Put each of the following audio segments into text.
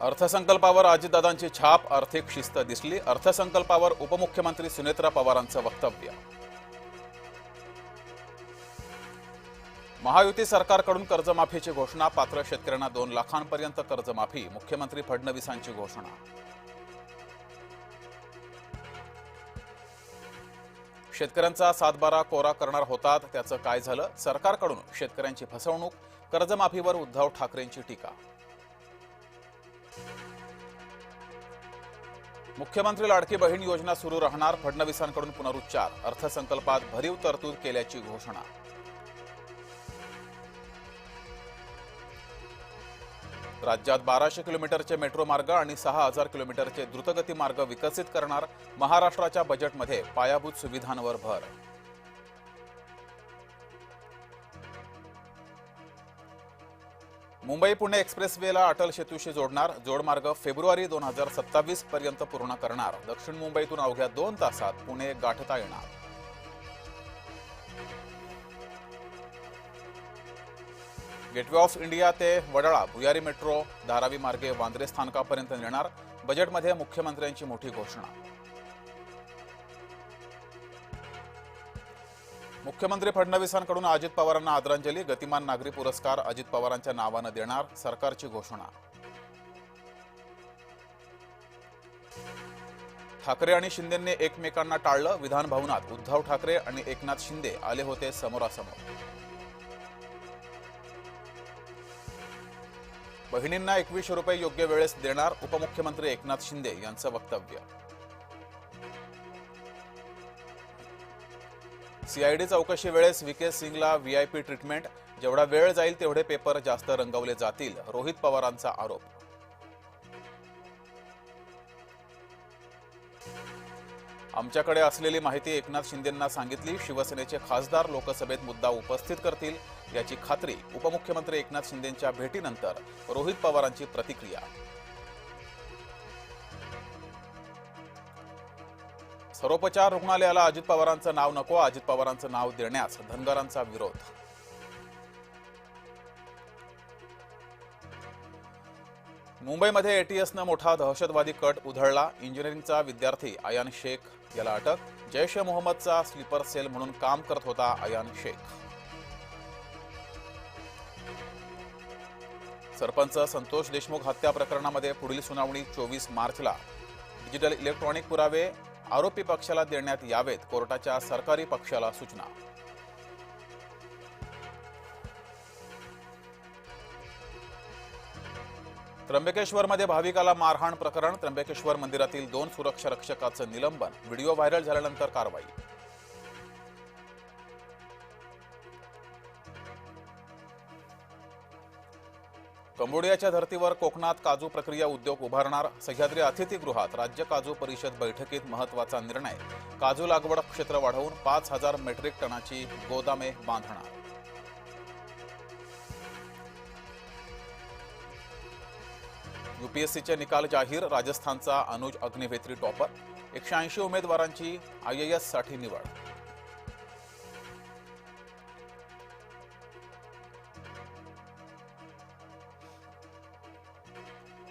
अर्थसंकल्पावर अजितदादांची छाप, आर्थिक शिस्त दिसली. अर्थसंकल्पावर उपमुख्यमंत्री सुनेत्रा पवारांचं वक्तव्य. महायुती सरकारकडून कर्जमाफीची घोषणा, पात्र शेतकऱ्यांना 2 लाखांपर्यंत कर्जमाफी. मुख्यमंत्री फडणवीसांची घोषणा. शेतकऱ्यांचा 7/12 कोरा करणार होतात, त्याचं काय झालं? सरकारकडून शेतकऱ्यांची फसवणूक, कर्जमाफीवर उद्धव ठाकरेंची टीका. मुख्यमंत्री लाडकी बहीण योजना सुरू राहणार, फडणवीसांकडून पुनरुच्चार. अर्थसंकल्पात भरीव तरतूद केल्याची घोषणा. राज्यात 1200 किलोमीटरचे मेट्रो मार्ग आणि 6000 किलोमीटरचे द्रुतगती मार्ग विकसित करणार. महाराष्ट्राच्या बजेटमध्ये पायाभूत सुविधांवर भर. मुंबई पुणे एक्सप्रेसवेला अटल सेतूशी जोडणार. जोडमार्ग फेब्रुवारी 2027 पर्यंत पूर्ण करणार. दक्षिण मुंबईतून अवघ्या 2 तासात पुणे गाठता येणार. गेटवे ऑफ इंडिया ते वडाळा भुयारी मेट्रो धारावी मार्गे वांद्रे स्थानकापर्यंत नेणार. बजेटमध्ये मुख्यमंत्र्यांची मोठी घोषणा. मुख्यमंत्री फडणवीसांकडून अजित पवारांना आदरांजली. गतिमान नागरी पुरस्कार अजित पवारांच्या नावानं देणार. सरकारची घोषणा. ठाकरे आणि शिंदेंनी एकमेकांना टाळलं. विधान भवनात उद्धव ठाकरे आणि एकनाथ शिंदे आले होते समोरासमोर. बहिणींना 2100 रुपये योग्य वेळेस देणार. उपमुख्यमंत्री एकनाथ शिंदे यांचं वक्तव्य. सीआयडी चौकशी वेळेस व्हीके सिंगला व्हीआयपी ट्रीटमेंट. जेवढा वेळ जाईल तेवढे पेपर जास्त रंगवले जातील. रोहित पवारांचा आरोप. आमच्याकडे असलेली माहिती एकनाथ शिंदेंना सांगितली. शिवसेनेचे खासदार लोकसभेत मुद्दा उपस्थित करतील याची खात्री. उपमुख्यमंत्री एकनाथ शिंदेंच्या भेटीनंतर रोहित पवारांची प्रतिक्रिया. सर्वोपचार रुग्णालयाला अजित पवारांचं नाव नको. अजित पवारांचं नाव देण्यास धनगरांचा विरोध. मुंबईमध्ये एटीएसनं मोठा दहशतवादी कट उधळला. इंजिनिअरिंगचा विद्यार्थी अयान शेख याला अटक. जैश ए मोहम्मदचा स्लीपर सेल म्हणून काम करत होता अयान शेख. सरपंच संतोष देशमुख हत्या प्रकरणामध्ये पुढील सुनावणी 24 मार्चला. डिजिटल इलेक्ट्रॉनिक पुरावे आरोपी पक्षाला देण्यात यावेत. कोर्टाच्या सरकारी पक्षाला सूचना. त्र्यंबकेश्वरमध्ये भाविकाला मारहाण प्रकरण. त्र्यंबकेश्वर मंदिरातील 2 सुरक्षा रक्षकाचं निलंबन. व्हिडिओ व्हायरल झाल्यानंतर कारवाई. कंबोडियाच्या धर्तीवर कोकणात काजू प्रक्रिया उद्योग उभारणार. सह्याद्री अतिथीगृहात राज्य काजू परिषद बैठकीत महत्त्वाचा निर्णय. काजू लागवड क्षेत्र वाढवून 5000 मेट्रिक टनाची गोदामे बांधणार. यूपीएससीचे निकाल जाहीर. राजस्थानचा अनुज अग्निवेत्री टॉपर. 180 उमेदवारांची IAS साठी निवड.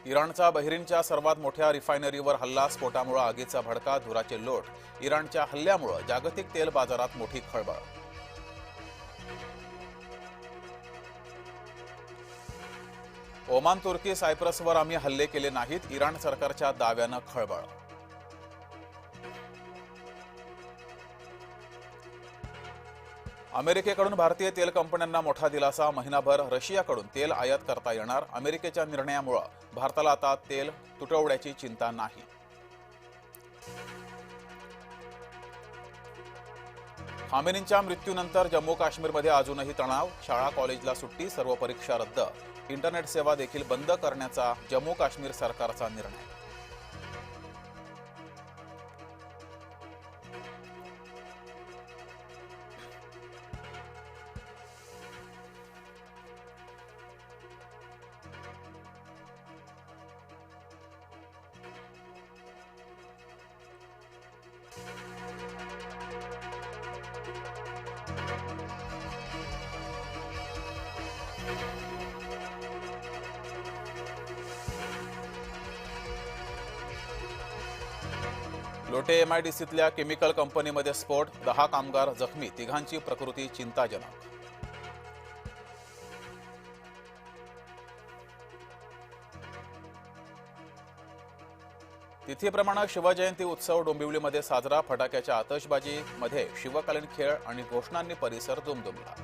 इराणचा बहरीनच्या सर्वात मोठ्या रिफायनरीवर हल्ला. स्फोटामुळे आगीचा भडका, धुराचे लोट. इराणच्या हल्ल्यामुळे जागतिक तेल बाजारात मोठी खळबळ. ओमान, तुर्की, सायप्रसवर आम्ही हल्ले केले नाहीत. इराण सरकारच्या दाव्यानं खळबळ. अमेरिकेकडून भारतीय तेल कंपन्यांना मोठा दिलासा. महिनाभर रशियाकडून तेल आयात करता येणार. अमेरिकेच्या निर्णयामुळे भारताला आता तेल तुटवड्याची चिंता नाही. खामेनींच्या मृत्यूनंतर जम्मू काश्मीरमध्ये अजूनही तणाव. शाळा कॉलेजला सुट्टी, सर्व परीक्षा रद्द. इंटरनेट सेवा देखील बंद करण्याचा जम्मू काश्मीर सरकारचा निर्णय. लोटे एमआयडीसीतल्या केमिकल कंपनीमध्ये स्फोट, 10 कामगार जखमी, तिघांची प्रकृती चिंताजनक. तिथीप्रमाणे शिवजयंती उत्सव डोंबिवलीमध्ये साजरा. फटाक्याच्या आतषबाजीमध्ये शिवकालीन खेळ आणि घोषणांनी परिसर दुमदुमला.